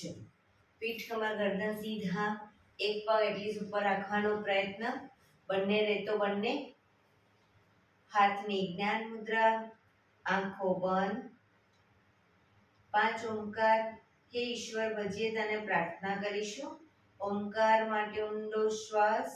ચલો, પીઠ કમર ગરદન સીધા, એક પગ એટલી ઉપર રાખવાનો પ્રયત્ન, બંને રહેતો બંને, હાથની જ્ઞાન મુદ્રા, આંખો બંધ. 5 ઓમકાર હે ઈશ્વર ભજીએ તને પ્રાર્થના કરીશું. ઓમકાર માટે ઊંડો શ્વાસ.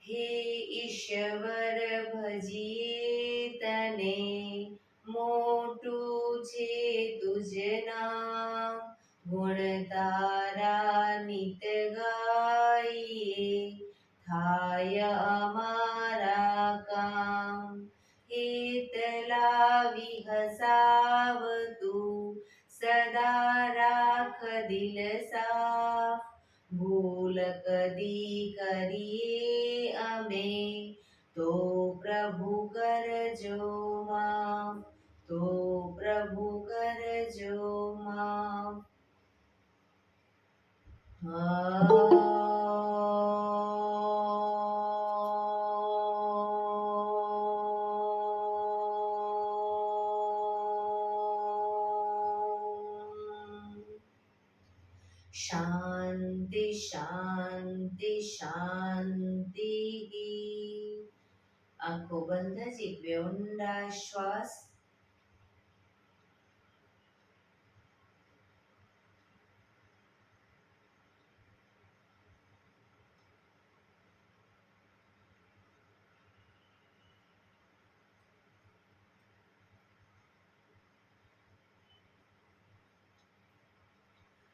હે ઈશ્વર ભજીએ તને, મોટું છે તુજ નામ, ગુણ તારા નિત ગાઈએ, થાય અમારા કામ. હેતલા વિહસાવતું, સદા રાખ દિલ સાફ, ભૂલ કદી કરીએ અમે, તો પ્રભુ કરજો માફ, તો પ્રભુ કરજો માફ. શાંતિ શાંતિ શાંતિ. આંખો બંધ, જીભે ઊંડા શ્વાસ.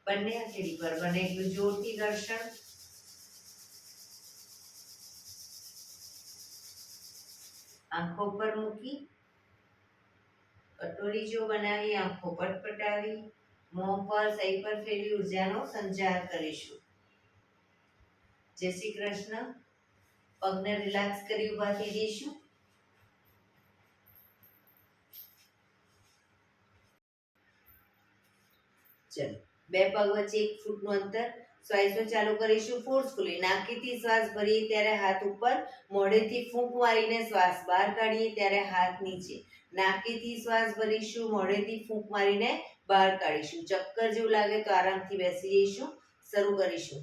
બંને હથેળી પર બને એટલું જોરથી ઘર્ષણ. આંખો પર મૂકી કટોરી જો બનાવી, આંખો પટપટાવી, મોં પર સહી પર ફેરવી ઉર્જાનો સંચાર કરીશું. જય શ્રી કૃષ્ણ. પગને રિલેક્સ કરી ઊભા થઈ જઈશું. ચલો, બે પગ વચ્ચે 1 ફૂટનું અંતર. શ્વાસો ચાલુ કરીશું ફોર્સફુલી. નાકથી શ્વાસ ભરીએ ત્યારે હાથ ઉપર, મોઢેથી ફૂંક મારીને શ્વાસ બહાર કાઢીએ ત્યારે હાથ નીચે. નાકથી શ્વાસ ભરીશું, મોઢેથી ફૂંક મારીને બહાર કાઢીશું. ચક્કર જેવું લાગે તો આરામથી બેસી જઈશું. શરૂ કરીશું.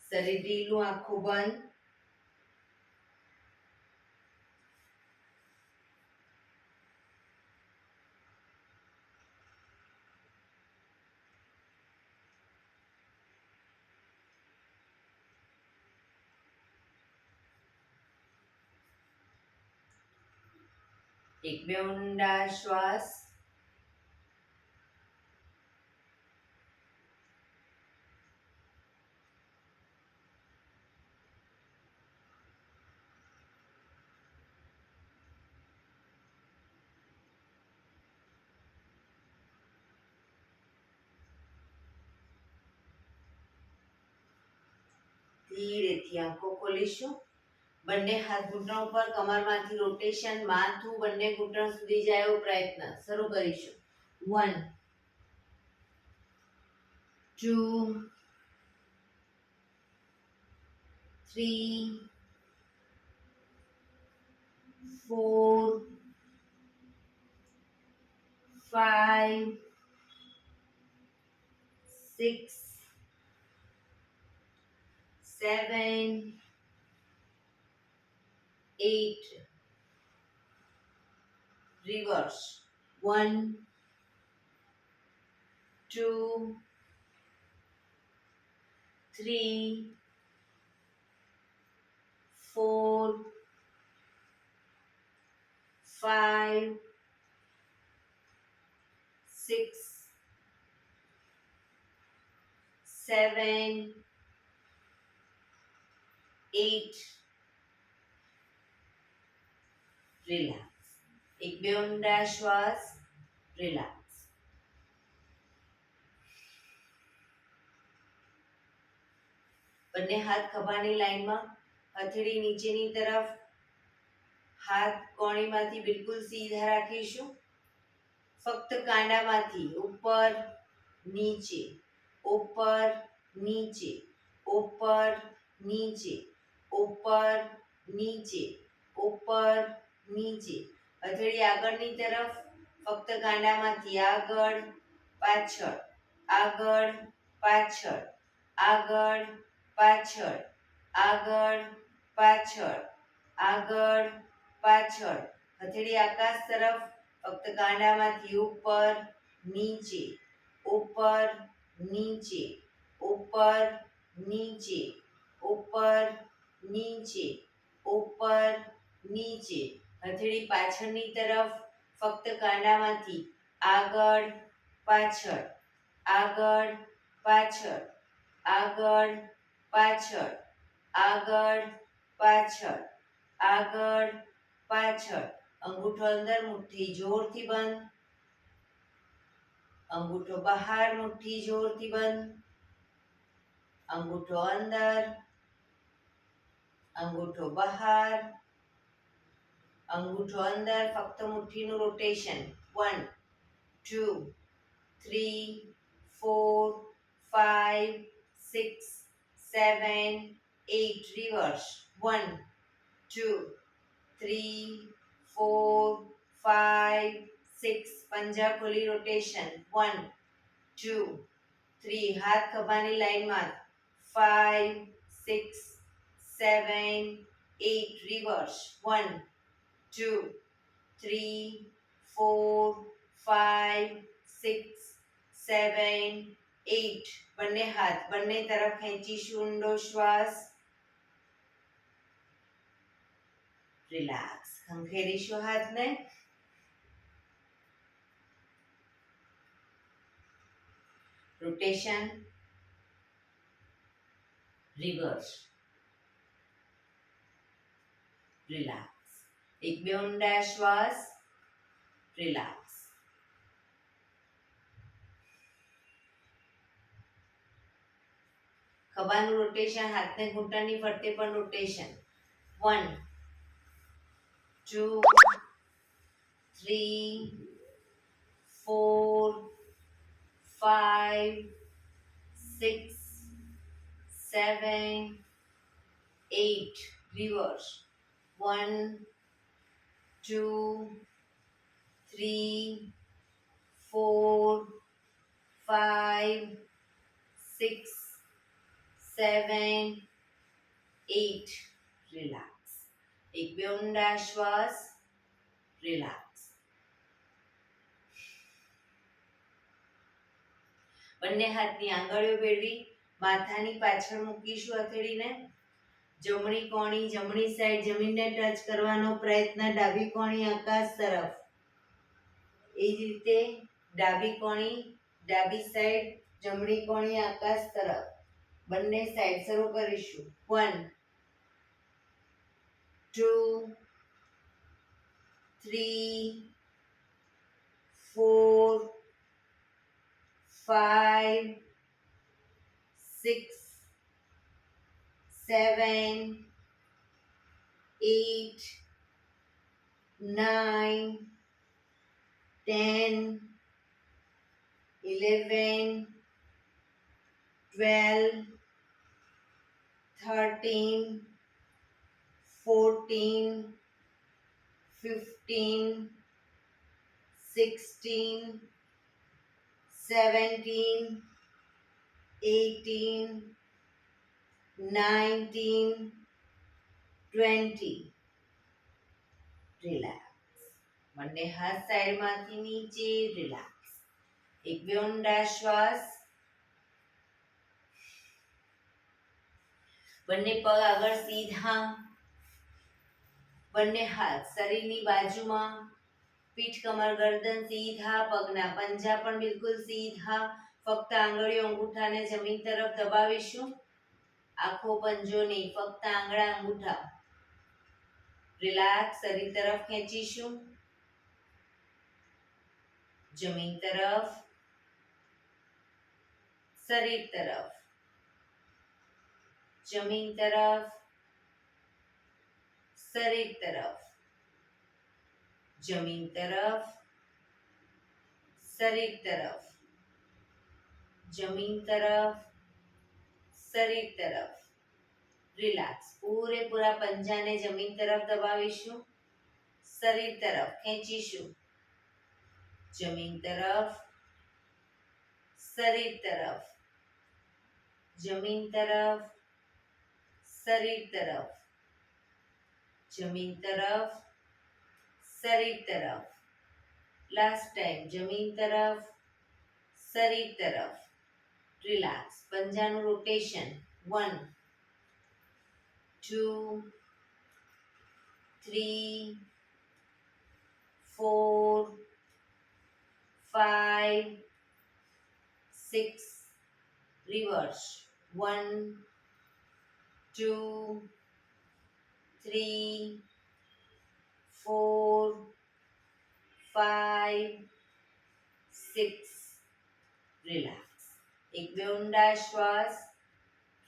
શરીર ઢીલું, આંખો બંધ. એક બે ઊંડા શ્વાસ. ધીરેથી આંખો ખોલીશું. બંને હાથ ઘૂંટણ ઉપર, કમરમાંથી રોટેશન, માથું બંને ઘૂંટણ સુધી જાય એવો પ્રયત્ન. શરૂ કરીશું. 1 2 3 4 5 6 7 8. Reverse. 1 2 3 4 5 6 7 8. રિલેક્સ. એક બે ઊંડા શ્વાસ. રિલેક્સ. બંને હાથ ખભાની લાઈનમાં, હથેળી નીચેની તરફ, હાથ કોણીમાંથી બિલકુલ સીધા રાખીશું. ફક્ત કાંડામાંથી ઉપર નીચે, ઉપર નીચે, ઉપર નીચે, ઉપર નીચે, ઉપર નીચે. હથેળી આગળની તરફ, ફક્ત કાંડામાંથી આગળ પાછળ, આગળ પાછળ, આગળ પાછળ, આગળ પાછળ, આગળ પાછળ. હથેળી આકાશ તરફ, ફક્ત કાંડામાંથી ઉપર નીચે, ઉપર નીચે, ઉપર નીચે, ઉપર નીચે, ઉપર નીચે. હથેળી પાછળની તરફ, ફક્ત કાંડામાંથી આગળ પાછળ, આગળ પાછળ, આગળ પાછળ, આગળ પાછળ, આગળ પાછળ. અંગૂઠો અંદર, મુઠ્ઠી જોરથી બંધ. અંગૂઠો બહાર, મુઠ્ઠી જોરથી બંધ. અંગૂઠો અંદર, અંગૂઠો બહાર, અંગૂઠો અંદર. ફક્ત મુઠ્ઠીનું રોટેશન. 1 2 3 4 5 6 7 8. રિવર્સ. 1 2 3 4 5 6. પંજા ખોલી રોટેશન. 1 2 3. હાથ ખભાની લાઈનમાં. 5 6 7 8. રિવર્સ. 1 2 3 4 5 6 7 8. બંને હાથ બંને તરફ ખેંચીશું. ઊંડો શ્વાસ. રિલેક્સ. ખંખેરીશું હાથને. રોટેશન. રિવર્સ. રિલેક્સ. એક બે ઊંડા શ્વાસ. રિલેક્સ. ખભાનું રોટેશન, હાથને ઘૂંટણની ફરતે પણ રોટેશન. 1 2 3 4 5 6 7 8. Reverse. 1 2 3 4 5 6 7, 8. રિલેક્સ. એક બે ઊંડા શ્વાસ. રિલેક્સ. બંને હાથની આંગળીઓ ભેળવી માથાની પાછળ મૂકીશું હથેળીને. જમણી કોણી જમણી સાઈડ જમીનને ટચ કરવાનો પ્રયત્ન, ડાબી કોણી આકાશ તરફ. એ જ રીતે ડાબી કોણી ડાબી સાઈડ, જમણી કોણી આકાશ તરફ. બંને સાઈડ શરૂ કરીશું. 1, 2, 3, 4, 5, 6, 7, 8, 9, 10, 11, 12, 13, 14, 15, 16, 17, 18, 19, 20. રિલેક્સ. બંને હાથ સાઈડમાંથી નીચે. રિલેક્સ. એક બે ઊંડા શ્વાસ. બંને પગ આગળ સીધા. બંને હાથ શરીરની બાજુમાં. પીઠ કમર ગરદન સીધા. પગના પંજા પણ બિલકુલ સીધા. ફક્ત આંગળીઓ અંગૂઠાને જમીન તરફ દબાવીશું. આખો પંજો નહીં, ફક્ત આંગળા અંગૂઠા. રિલેક્સ. શરીર તરફ ખેંચીશું. જમીન તરફ. શરીર તરફ. જમીન તરફ. શરીર તરફ. જમીન તરફ. શરીર તરફ. જમીન તરફ. શરીર તરફ. રિલેક્સ. પૂરેપૂરા પંજાને જમીન તરફ દબાવીશું. શરીર તરફ ખેંચીશું. જમીન તરફ. શરીર તરફ. જમીન તરફ. શરીર તરફ. જમીન તરફ. શરીર તરફ. Last time. જમીન તરફ. શરીર તરફ. રિલેક્સ. પંજાનું રોટેશન. 1, 2, 3, 4, 5, 6. રિવર્સ. 1, 2, 3, 4, 5, 6. રિલેક્સ. એક બે ઊંડા શ્વાસ.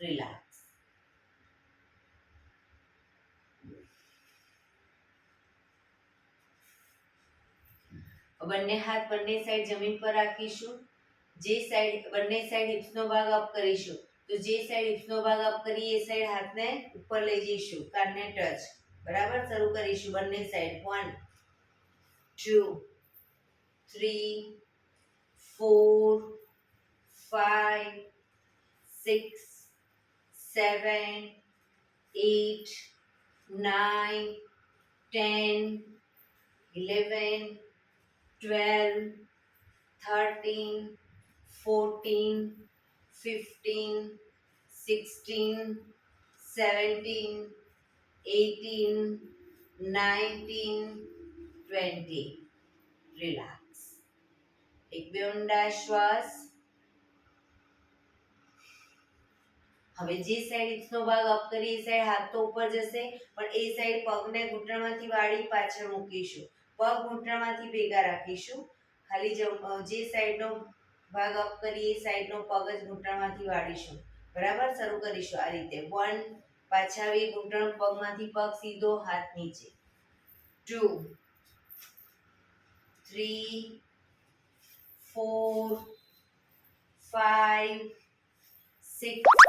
રિલેક્સ. બંને હાથ બંને સાઈડ જમીન પર રાખીશું. જે સાઈડ બંને સાઈડ હિપ્સનો ભાગ અપ કરીશું. તો જે સાઈડ હિપ્સનો ભાગ અપ કરીએ એ સાઈડ હાથને ઉપર લઈ જઈશું. કાનને ટચ. બરાબર. શરૂ કરીશું બંને સાઈડ. 1, 2, 3, 4, 5, 6, 7, 8, 9, 10, 11, 12, 13, 14, 15, 16, 17, 18, 19, 20. રિલેક્સ. એક બે ઊંડા શ્વાસ. હવે જે સાઈડ હિપ્સનો ભાગ અપ કરી એ સાઈડ હાથ તો ઉપર જશે, પણ એ સાઈડ પગને ઘૂંટણમાંથી વાળી પાછળ મૂકીશું. પગ ઘૂંટણમાંથી ભેગા રાખીશું. ખાલી જે સાઈડનો ભાગ અપ કરી એ સાઈડનો પગ જ ઘૂંટણમાંથી વાળીશું. બરાબર. શરૂ કરીશું આ રીતે. 1, પાછા આવી ઘૂંટણ પગમાંથી પગ સીધો, હાથ નીચે. 2, 3, 4, 5, 6,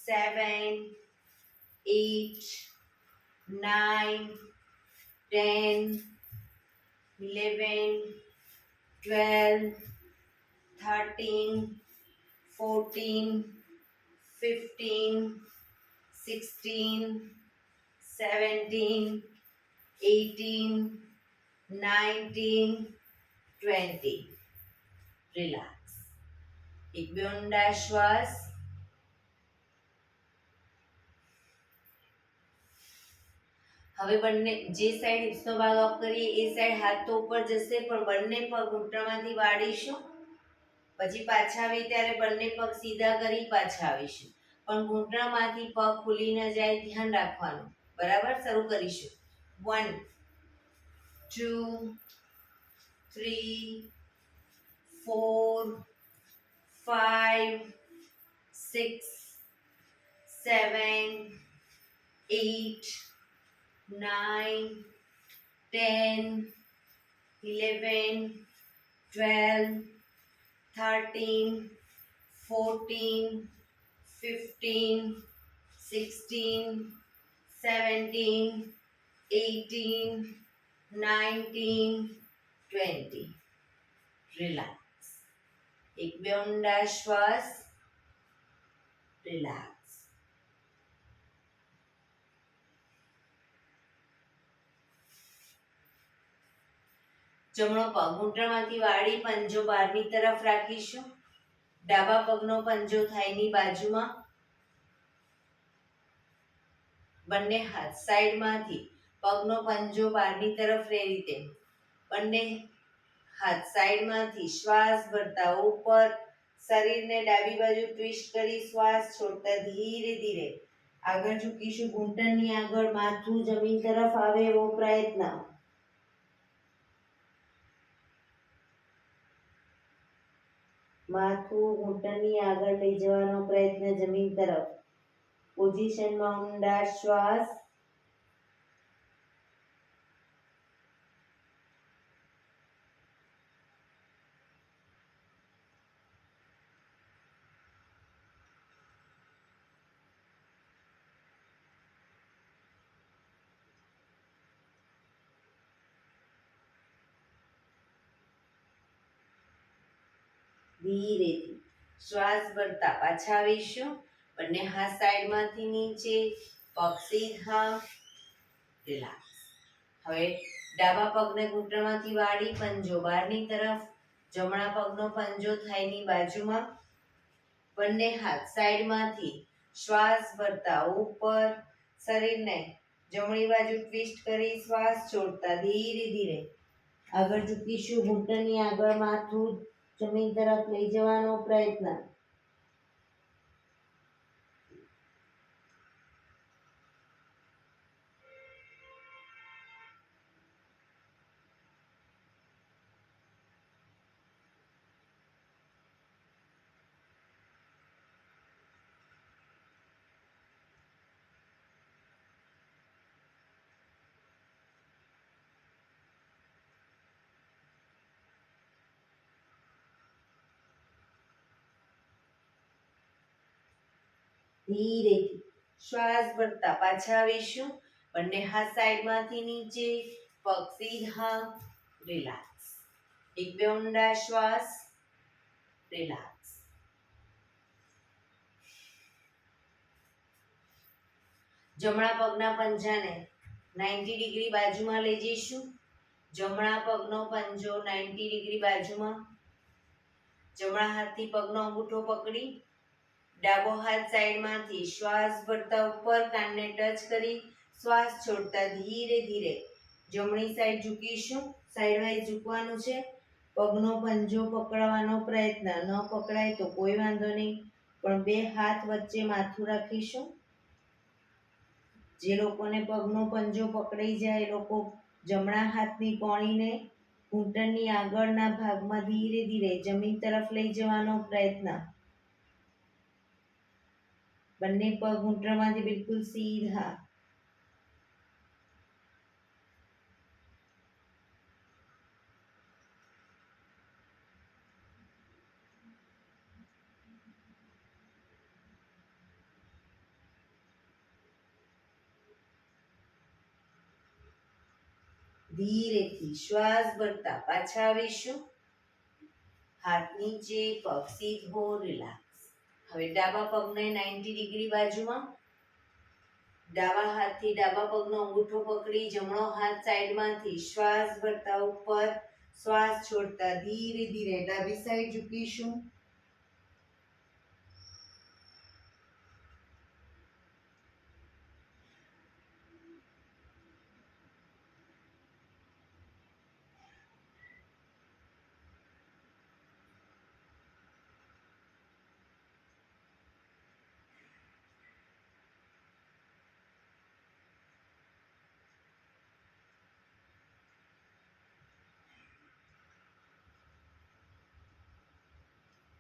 7, 8, 9, 10, 11, 12, 13, 14, 15, 16, 17, 18, 19, 20. રિલેક્સ. એક બે ઊંડા શ્વાસ. હવે બંને જે સાઈડ હિપ્સનો ભાગ અપ કરીએ એ સાઈડ હાથ તો ઉપર જશે, પણ બંને પગ ઘૂંટણમાંથી વાળીશું. પછી પાછા આવી ત્યારે બંને પગ સીધા કરી પાછા આવીશું, પણ ઘૂંટણમાંથી પગ ખુલી ન જાય ધ્યાન રાખવાનું. બરાબર, શરૂ કરીશું. 1 2 3 4 5 6 7 8 9 10 11 12 13 14 15 16 17 18 19 20. રિલેક્સ. એક બે ઊંડા શ્વાસ. રિલેક્સ. જમણો પગ ઘૂંટણમાંથી વાળી પંજો બહારની તરફ રાખીશું. ડાબા પગનો પંજો થાઈની બાજુમાં. બંને હાથ સાઈડમાંથી પગનો પંજો બહારની તરફ એ રીતે. બંને હાથ સાઈડમાંથી શ્વાસ ભરતા ઉપર. શરીરને ડાબી બાજુ ટ્વિસ્ટ કરી શ્વાસ છોડતા ધીરે ધીરે આગળ ઝૂકીશું. ઘૂંટણની આગળ માથું જમીન તરફ આવે એવો પ્રયત્ન. માથું ઘૂંટણની આગળ લઈ જવાનો પ્રયત્ન જમીન તરફ. પોઝિશનમાં ઊંડા શ્વાસ. ધીરેથી શ્વાસ ભરતા પાછા આવીશું. બંને હાથ સાઈડમાંથી નીચે, પગ સીધા. રિલેક્સ. હવે ડાબા પગને ઘૂંટણમાંથી વાળી પંજો બહારની તરફ. જમણા પગનો પંજો થાઈની બાજુમાં. બંને હાથ સાઈડમાંથી શ્વાસ ભરતા ઉપર. શરીરને જમણી બાજુ ટ્વિસ્ટ કરી શ્વાસ છોડતા ધીરે ધીરે આગળ ઝૂકીશું. ઘૂંટણની આગળ માથું જમીન તરફ લઈ જવાનો પ્રયત્ન. ધીરેથી શ્વાસ ભરતા પાછા આવીશું. બંને હાથ સાઈડમાંથી નીચે, પગ સીધા. રિલેક્સ. એક બે ઊંડા શ્વાસ. રિલેક્સ. જમણા પગના પંજાને 90 ડિગ્રી બાજુમાં લઈ જઈશું. જમણા પગનો પંજો 90 ડિગ્રી બાજુમાં. જમણા હાથથી પગનો અંગૂઠો પકડી ડાબો હાથ સાઈડમાંથી શ્વાસ ભરતા ઉપર કાનને ટચ કરી શ્વાસ છોડતા ધીરે ધીરે જમણી સાઈડ ઝૂકીશું. સાઈડ વાઇઝ ઝૂકવાનું છે. પગનો પંજો પકડવાનો પ્રયત્ન. ન પકડાય તો કોઈ વાંધો નહીં, પણ બે હાથ વચ્ચે માથું રાખીશું. જે લોકોને પગનો પંજો પકડાઈ જાય એ લોકો જમણા હાથની કોણીને ઘૂંટણની આગળના ભાગમાં ધીરે ધીરે જમીન તરફ લઈ જવાનો પ્રયત્ન. બંને પગ ઘૂંટણમાંથી બિલકુલ સીધા. ધીરેથી શ્વાસ ભરતા પાછા આવીશું. હાથ નીચે, પગ સીધો. રિલેક્સ. હવે ડાબા પગને 90 ડિગ્રી બાજુમાં, ડાબા હાથથી ડાબા પગનો અંગૂઠો પકડી જમણો હાથ સાઈડમાંથી શ્વાસ ભરતા ઉપર, શ્વાસ છોડતા ધીરે ધીરે ડાબી સાઈડ ઝૂકીશું.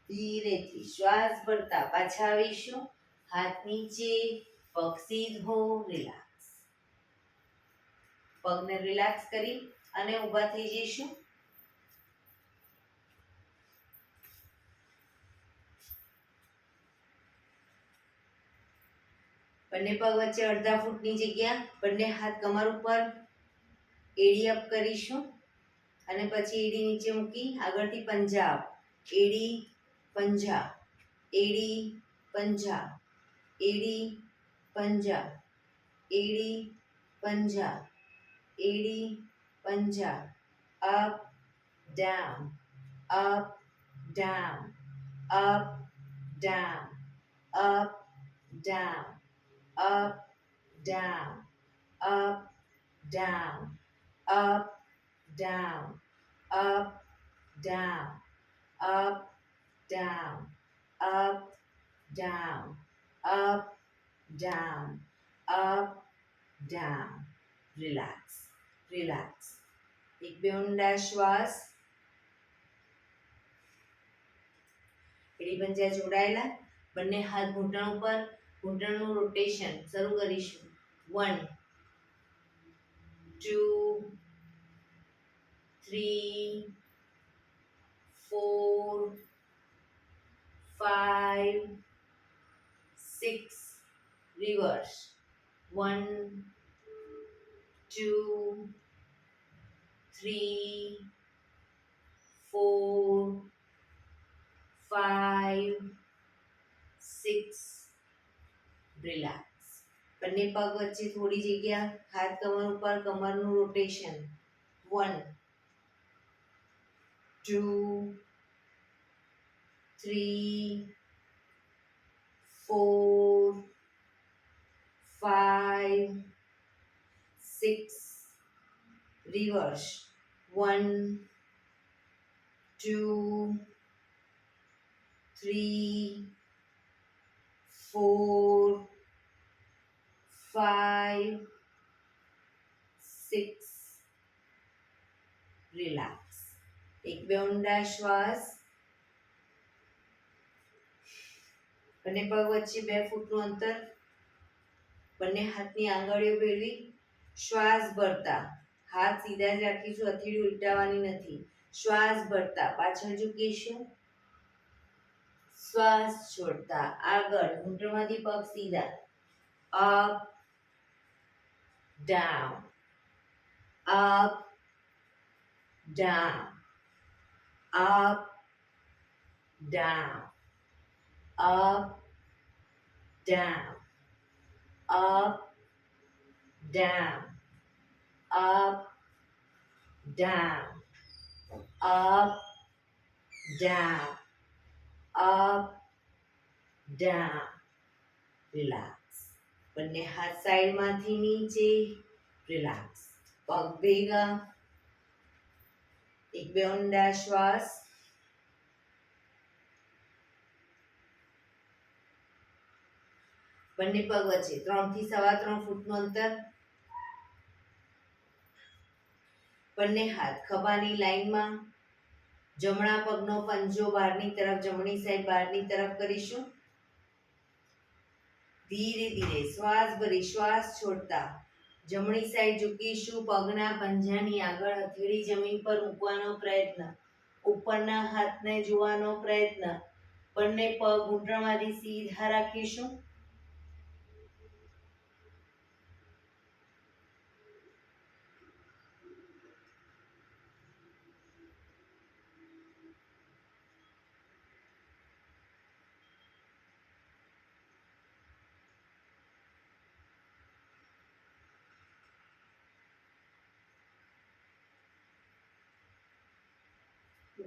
ધીરેથી શ્વાસ ભરતા પાછા આવીશું. હાથ નીચે, પગ સીધો, રિલેક્સ. પગને રિલેક્સ કરી અને ઊભા થઈ જઈશું. બંને પગ વચ્ચે અડધા ફૂટની જગ્યા, બંને હાથ કમર ઉપર, એડી અપ કરીશું અને પછી એડી નીચે મૂકી આગળથી પંજા. એડી પંજા, એડી પંજા, એડી પંજા, એડી પંજા, એડી પંજા. Up down, up down, up down, up down, up, down, up, down, up, down, up, down, up, down, up, down, up, down, up, down. Relax, relax. એક બે ઊંડા શ્વાસ. એડી પંજા જોડાયેલા, બંને હાથ ઘૂંટણ ઉપર, ઘૂંટણનું રોટેશન શરૂ કરીશું. 1 2 3 4 5 6 રિવર્સ. 1 2 3 4 5 6. રિલેક્સ. બંને પગ વચ્ચે થોડી જગ્યા, હાથ કમર ઉપર, કમરનું રોટેશન. 1 2 3 4 5 6. રિવર્સ. 1 2 3 4 5 6. રિલેક્સ. એક બે ઊંડા શ્વાસ. બંને પગ વચ્ચે 2 ફૂટનું અંતર, બંને હાથની આંગળીઓ ભેળવી શ્વાસ ભરતા હાથ સીધા જ રાખીશું, હથેળી ઉલટાવવાની નથી. શ્વાસ ભરતા પાછળ ઝૂકીશું. શ્વાસ છોડતા આગળ, ઘૂંટણમાંથી પગ સીધા. Up down, up down, up down, up down, up down, up down, up down, up, down. Relax. બંને હાથ સાઈડમાંથી નીચે. રિલેક્સ. પગ ભેગા. એક બે ઊંડા શ્વાસ. બંને પગ વચ્ચે 3 થી 3.25 ફૂટનું અંતર. બંને હાથ ખભાની લાઈનમાં. જમણા પગનો પંજો બહારની તરફ, જમણી સાઈડ બહારની તરફ કરીશું. ધીરે ધીરે શ્વાસ ભરી શ્વાસ છોડતા જમણી સાઈડ ઝૂકીશું. પગના પંજાની આગળ હથેળી જમીન પર મૂકવાનો પ્રયત્ન, ઉપરના હાથને જોવાનો પ્રયત્ન. બંને પગ ઘૂંટણમાંથી સીધા રાખીશું.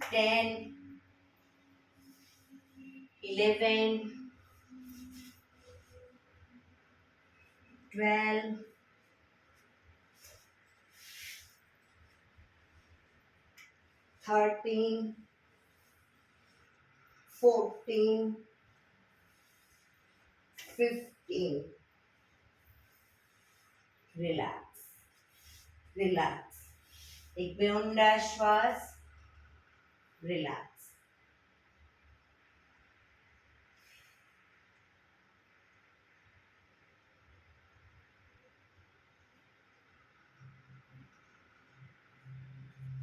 10, 11, 12, 13, 14, 15. Relax. Relax. एक બે ઊંડા શ્વાસ. Relax.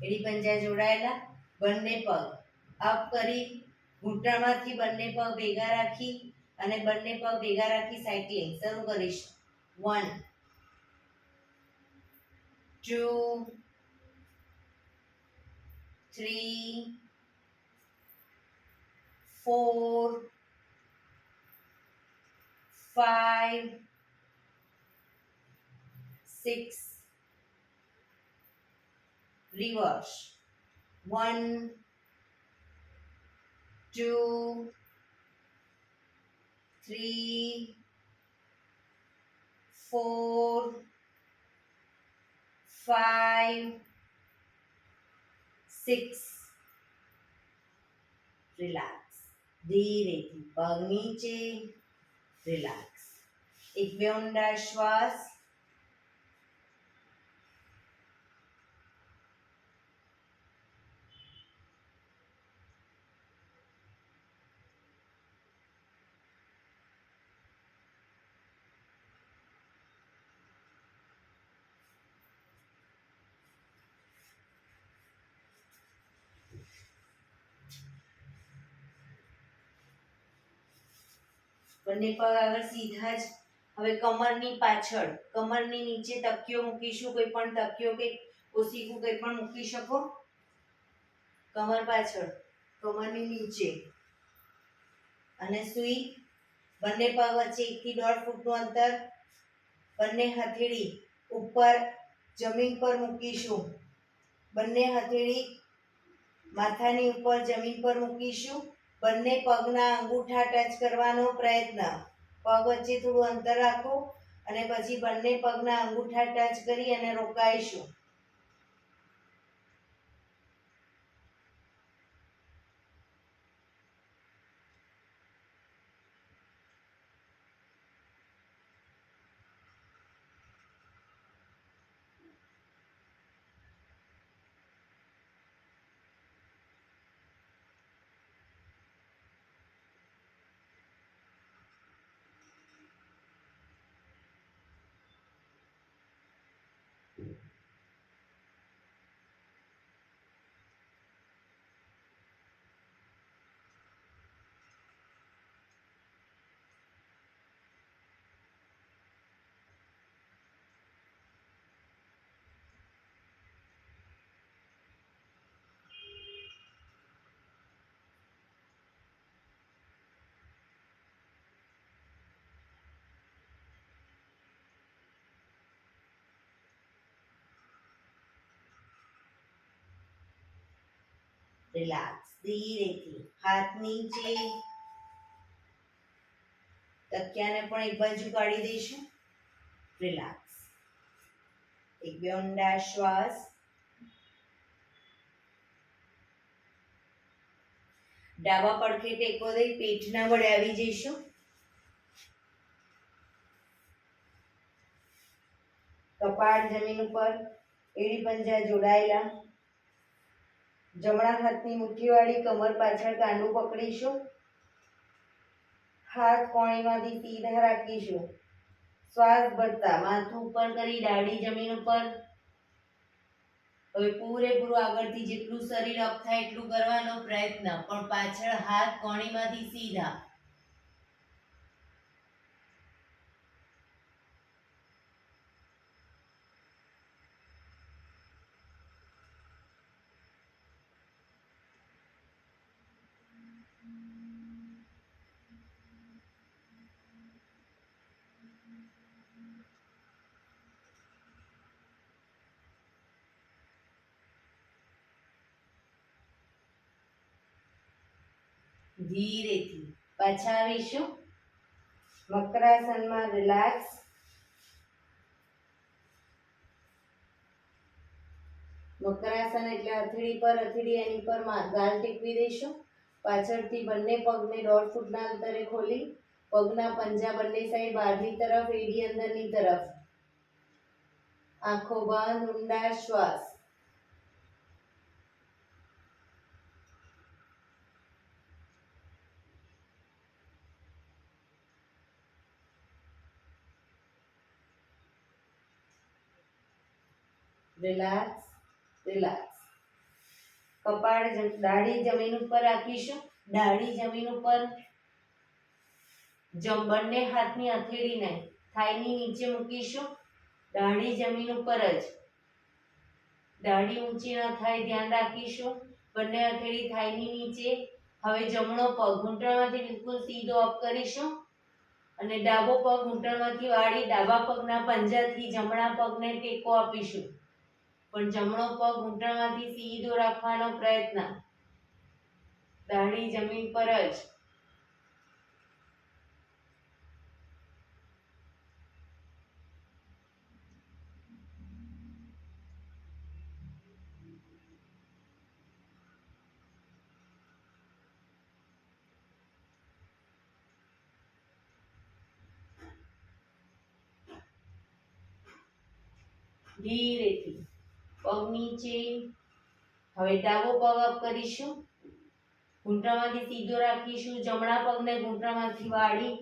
એડી પંજા જોડાયેલા. બંને પગ અપ કરી ઘૂંટણમાંથી બંને પગ ભેગા રાખી અને બંને પગ ભેગા રાખી સાયકલિંગ શરૂ કરીશું. 1, 2, 3, 4, 5, 6. Reverse. 1, 2, 3, 4, 5, 6. રિલેક્સ. ધીરેથી પગ નીચે. રિલેક્સ. એક બે ઊંડા શ્વાસ. બંને પગ આગળ સીધા જ. હવે કમરની પાછળ કમરની નીચે તકિયો મૂકીશું. કોઈ પણ તકિયો કે ઓસીકું કોઈ પણ મૂકી શકો. કમર પાછળ કમરની નીચે અને સૂઈ. બંને પગ વચ્ચે 1 થી 1.5 ફૂટનું અંતર. બંને હથેળી ઉપર જમીન પર મૂકીશું. બંને હથેળી માથાની ઉપર જમીન પર મૂકીશું. બંને પગના અંગૂઠા ટચ કરવાનો પ્રયત્ન. પગ વચ્ચે થોડું અંતર રાખો અને પછી બંને પગના અંગૂઠા ટચ કરી અને રોકાઈશું. રિલેક્સ. ધીરેથી હાથ નીચે. તકિયાને પણ એક બાજુ કાઢી દઈશું. રિલેક્સ. એક બે ઊંડા શ્વાસ. ડાબા પડખે ટેકો દઈ પેટના વડે આવી જઈશું. કપાળ જમીન ઉપર. એડી પંજા જોડાયેલા. જમણા હાથની મુઠ્ઠીવાળી કમર પાછળ કાંડું પકડીશું. હાથ કોણીમાંથી સીધા રાખીશું. શ્વાસ ભરતા માથું ઉપર કરી દાઢી જમીન ઉપર. હવે પૂરેપૂરું આગળથી જેટલું શરીર અપ થાય એટલું કરવાનો પ્રયત્ન, પણ પાછળ હાથ કોણીમાંથી સીધા. ધીરેથી. પાછા આવીશું. મકરાસનમાં રિલેક્સ. મકરાસન એટલે હથેળી પર હથેળી એની પર ગાલ ટેકવી દઈશું. પાછળથી બંને પગને 1.5 ફૂટના અંતરે ખોલી પગના પંજા બંને સાઈડ બહારની તરફ, એડી અંદરની તરફ. આંખો બંધ, ઊંડા શ્વાસ. Relax, relax. કપાળ દાઢી જમીન ઉપર રાખીશું. દાઢી જમીન ઉપર. બંને હાથની હથેળીને થાઈની નીચે મૂકીશું. દાઢી જમીન ઉપર જ. દાઢી ઊંચી ન થાય ધ્યાન રાખીશું. બંને હથેળી થાઈની નીચે. હવે જમણો પગ ઘૂંટણમાંથી બિલકુલ સીધો અપ કરીશું અને ડાબો પગ ઘૂંટણમાંથી વાળી ડાબા પગના પંજાથી જમણા પગને ટેકો આપીશું. પણ જમણો પગ ઘૂંટણમાંથી સીધો રાખવાનો પ્રયત્ન. દાઢી જમીન પર જ. ધીરેથી પગ નીચે. હવે ડાબો પગ અપ કરીશું. ઘૂંટણમાંથી સીધો રાખીશું. જમણા પગને ઘૂંટણમાંથી વાળી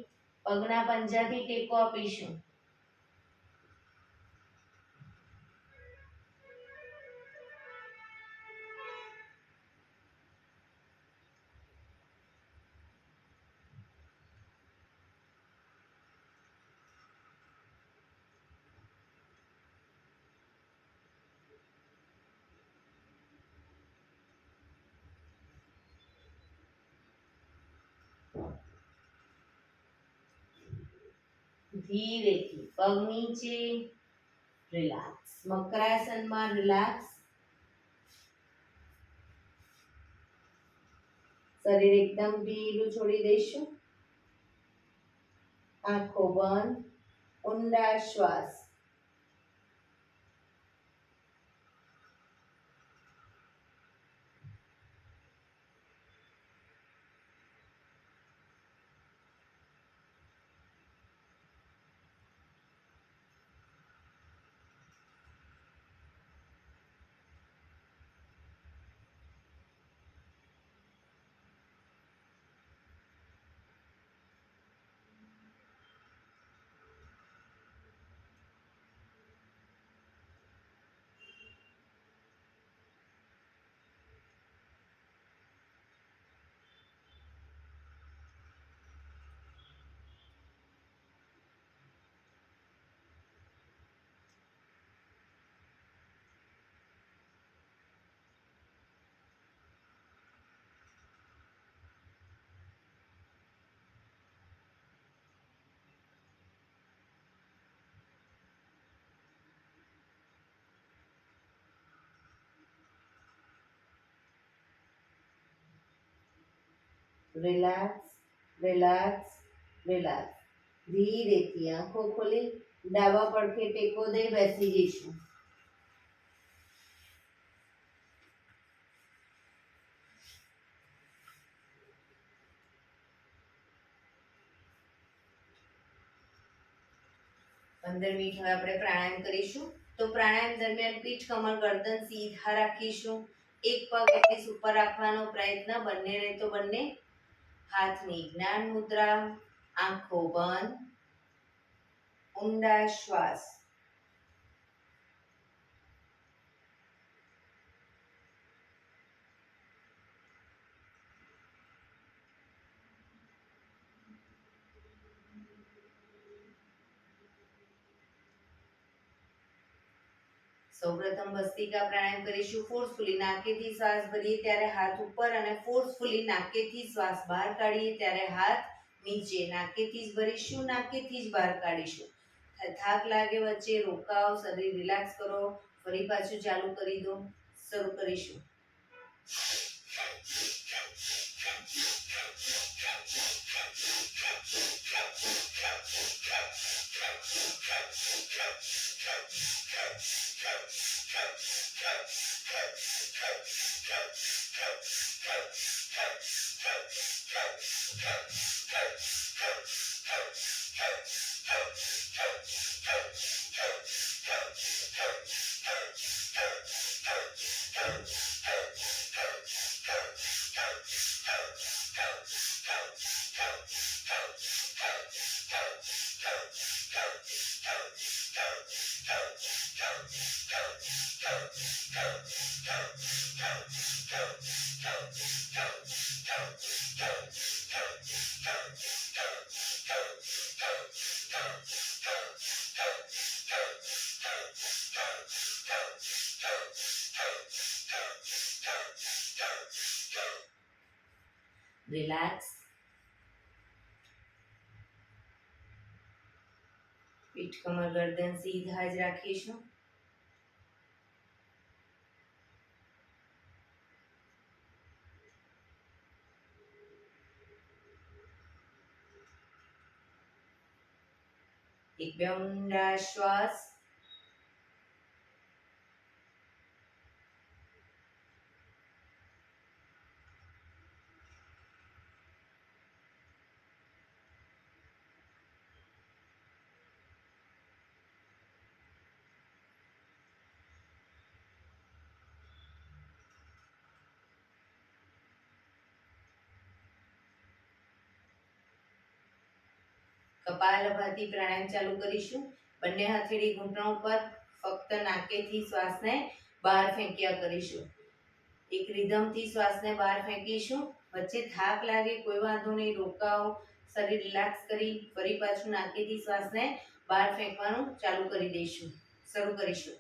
પગના પંજાથી ટેકો આપીશું. ધીરેથી પગ નીચે. રિલેક્સ. મકરાસનમાં રિલેક્સ. શરીર એકદમ ઢીલું છોડી દઈશું. આંખો બંધ, ઊંડા શ્વાસ. Relax, relax, relax. ધીરેથી આંખો ખોલી ડાબા પડખે ટેકો દઈ બેસી જઈશું. પંદર મિનિટ હવે આપણે પ્રાણાયામ કરીશું. તો પ્રાણાયામ દરમિયાન પીઠ, કમર, ગરદન સીધા રાખીશું. એક પગ એટલીસ્ટ ઉપર રાખવાનો પ્રયત્ન. બંને રહે તો બંને. હાથની જ્ઞાન મુદ્રા. આંખો બંધ, ઊંડા શ્વાસ. સૌપ્રથમ ભસ્ત્રિકા પ્રાણાયામ કરીશું. ફોર્સફુલી નાકેથી શ્વાસ ભરીએ ત્યારે હાથ ઉપર અને ફોર્સફુલી નાકેથી શ્વાસ બહાર કાઢીએ ત્યારે હાથ નીચે. નાકેથી જ ભરીશું, નાકેથી જ બહાર કાઢીશું. થાક લાગે વચ્ચે રોકાવ, શરીર રિલેક્સ કરો. ફરી પાછું ચાલુ કરી દો. શરૂ કરીશું. રિલેક્સ. પીઠ કમર ગરદન સીધા જ રાખીશું. એક બે ઊંડા શ્વાસ. કપાલભાતિ પ્રાણાયામ ચાલુ કરીશું. બંને હથેળી ઘૂંટણ ઉપર, ફક્ત નાકેથી શ્વાસને બહાર ફેંક્યા કરીશું. એક રિધમથી શ્વાસને બહાર ફેંકીશું. વચ્ચે થાક લાગે કોઈ વાંધો નહીં, રોકાઓ, શરીર રિલેક્સ કરી ફરી પાછું નાકેથી શ્વાસને બહાર ફેંકવાનું ચાલુ કરી દઈશું. શરૂ કરીશું.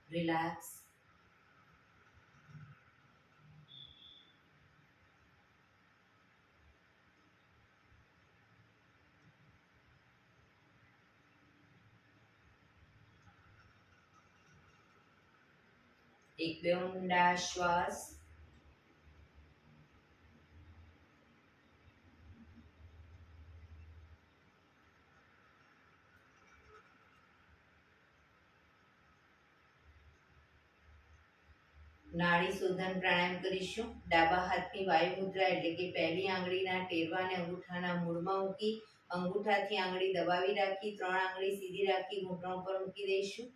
રિલેક્સ. એક બે ઊંડા શ્વાસ. નાડી શોધન પ્રાણાયામ કરીશું. ડાબા હાથની વાયુ મુદ્રા એટલે કે પહેલી આંગળીના ટેરવાને અંગૂઠાના મૂળમાં મૂકી અંગૂઠાથી આંગળી દબાવી રાખી 3 આંગળી સીધી રાખી ઘૂંટણ પર મૂકી દઈશું.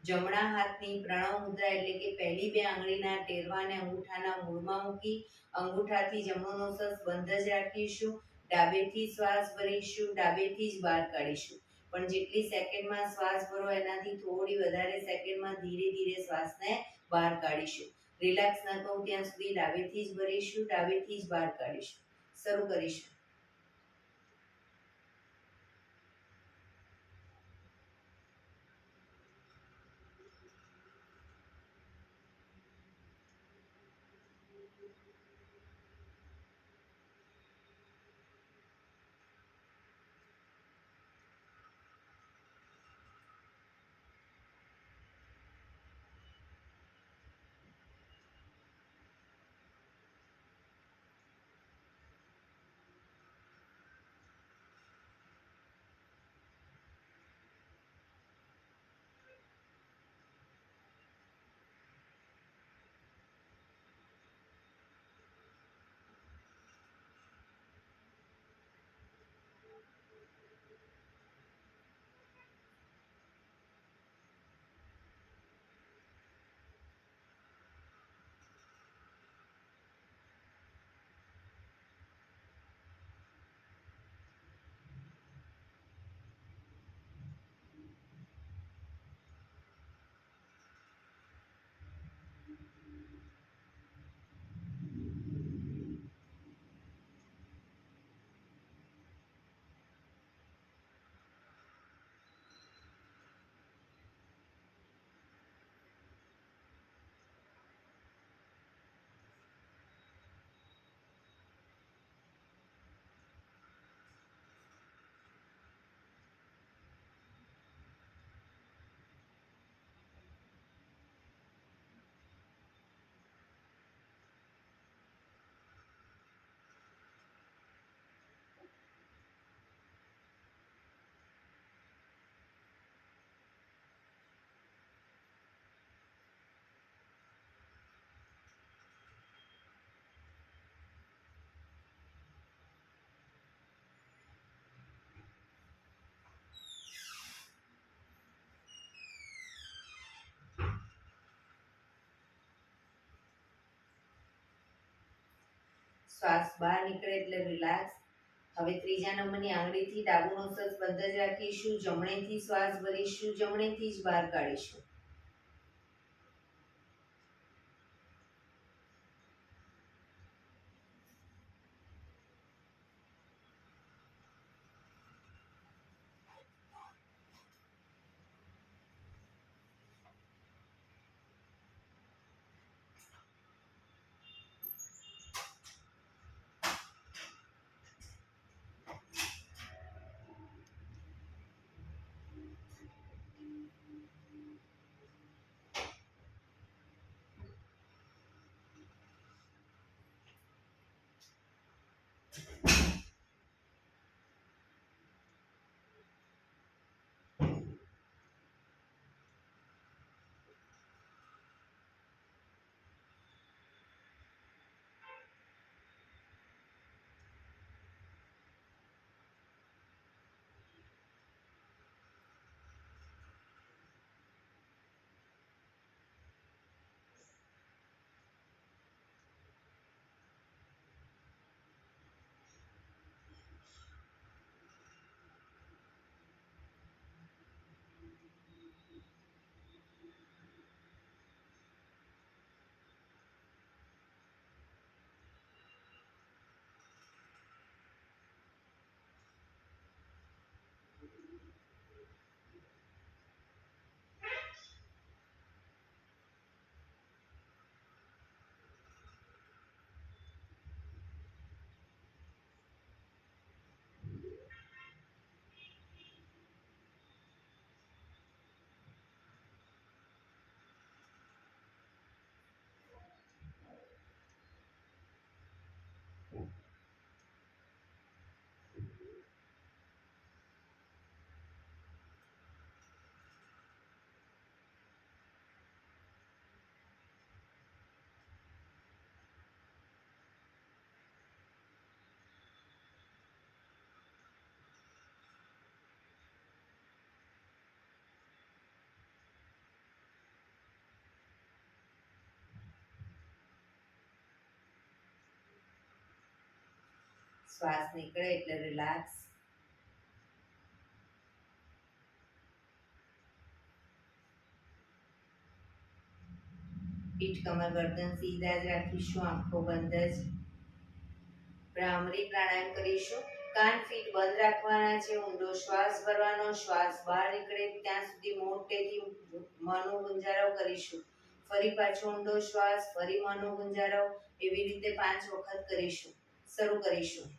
જમણા હાથની પ્રણવ મુદ્રા એટલે કે પહેલી 2 આંગળીના ટેરવાને અંગૂઠાના મૂળમાં મૂકી અંગૂઠાથી જમણો નોસસ બંધ જ રાખીશું. ડાબેથી શ્વાસ ભરીશું, ડાબેથી જ બહાર કાઢીશું. પણ જેટલી સેકન્ડમાં શ્વાસ ભરો એનાથી થોડી વધારે સેકન્ડમાં ધીરે ધીરે શ્વાસને બહાર કાઢીશું. રિલેક્સ ન થવું ત્યાં સુધી ડાબેથી જ ભરીશું, ડાબેથી જ બહાર કાઢીશું. શરૂ કરીશું. શ્વાસ બહાર નીકળે એટલે રિલેક્સ. હવે ત્રીજા નંબરની આંગળીથી ડાબુ નોસસ બંધ જ રાખીશું. જમણેથી શ્વાસ ભરીશું, જમણેથી જ બહાર કાઢીશું. શ્વાસ નીકળે એટલે રિલેક્સ. પીઠ કમર ગરદન સીધા જ રાખીશું, આંખો બંધ જ. ભ્રામરી પ્રાણાયામ કરીશું. કાન ફીટ બંધ રાખવાના છે, ઊંડો શ્વાસ ભરવાનો, શ્વાસ બહાર નીકળે ત્યાં સુધી મોટેથી મોંનો ગુંજારો કરીશું. ફરી પાછો ઊંડો શ્વાસ, ફરી મોંનો ગુંજારો, એવી રીતે 5 વખત કરીશું. શરૂ કરીશું.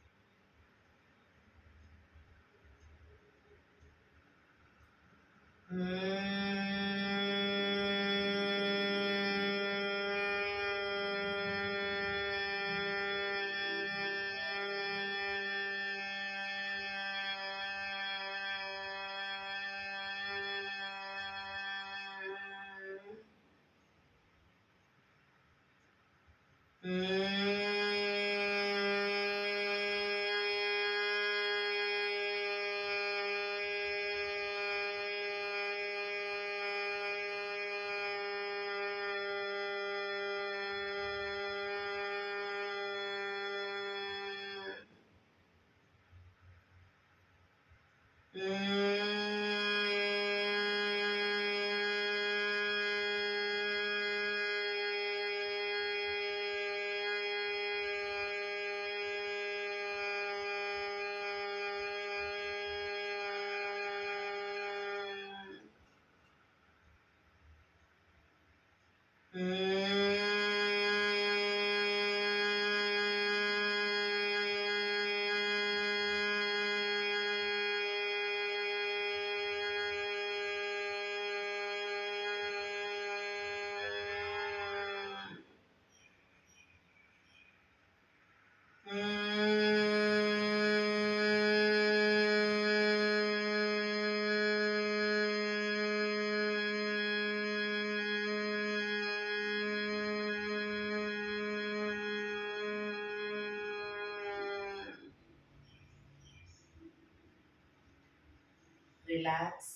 રિલેક્સ.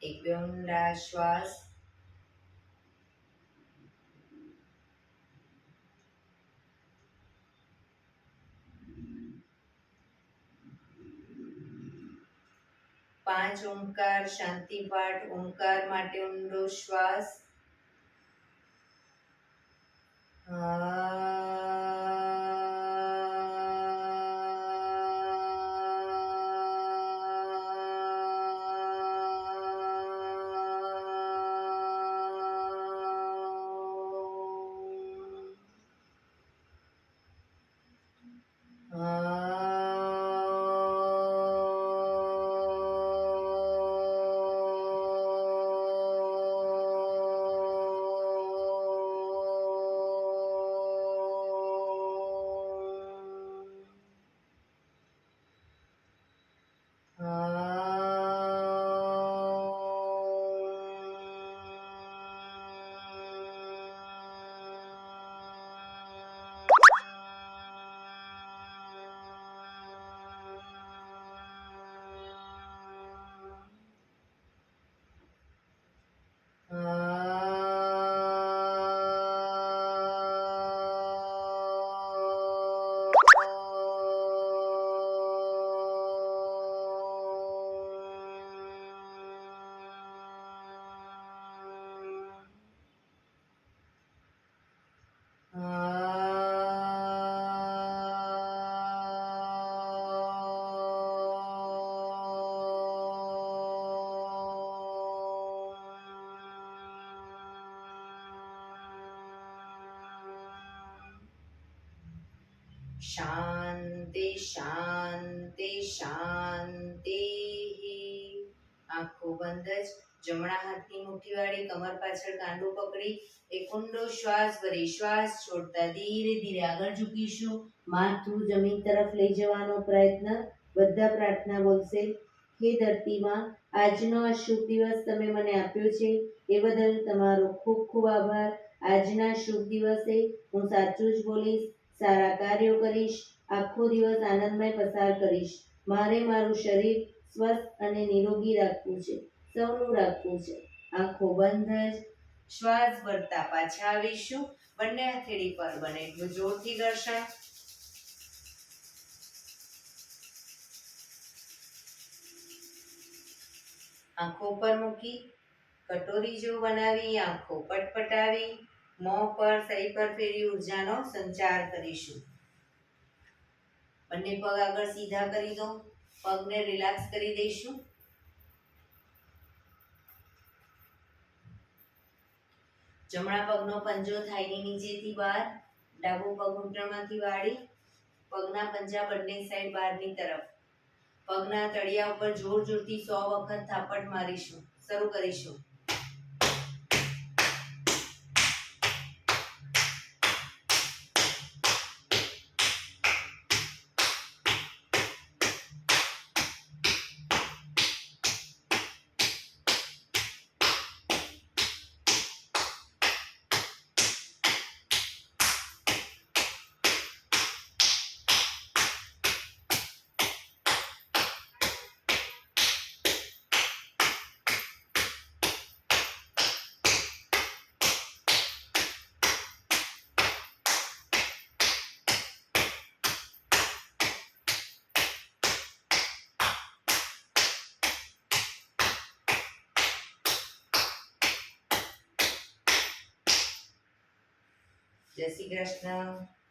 એક બે ઊંડા શ્વાસ. પાંચ ઓમકાર શાંતિ પાઠ. ઓમકાર માટે ઊંડો શ્વાસ. શાંતિ શાંતિ શાંતિ. આંખો બંધ જ. જમણા હાથની મુઠ્ઠી વાળી કમર પાછળ કાંડું પકડી એક ઊંડો શ્વાસ ભરી શ્વાસ છોડતા ધીરે ધીરે આગળ ઝૂકીશું. માથું જમીન તરફ લઈ જવાનો પ્રયત્ન. બધા પ્રાર્થના બોલશે. હે ધરતીમાં, આજનો આ શુભ દિવસ તમે મને આપ્યો છે એ બદલ તમારો ખૂબ ખૂબ આભાર. આજના શુભ દિવસે હું સાચું જ બોલીશ, સારા કાર્યો કરીશ, આખો દિવસ આનંદમય પસાર કરીશ. મારે મારું શરીર સ્વસ્થ અને નિરોગી રાખવું છે, સૌનું રાખવું છે. આંખો બંધ જ શ્વાસ ભરતા પાછા આવીશું. બંને હથેળી પર બને એટલું જોરથી ઘર્ષણ. આંખો પર મૂકી કટોરી જેવું બનાવી આંખો પટપટાવી મોં પર સહી પર ફેરી ઉર્જાનો સંચાર કરીશું. બંને પગ આગળ સીધા કરી દો. પગને રિલેક્સ કરી દઈશું. જમણા પગનો પંજો થાઈની નીચેથી બહાર, ડાબો પગ ઘૂંટણમાંથી વાળી, પગના પંજા બંને સાઈડ બહારની તરફ. પગના તળિયા ઉપર જોર જોરથી 100 વખત થાપટ મારીશું. શરૂ કરીશું. જય શ્રી કૃષ્ણ.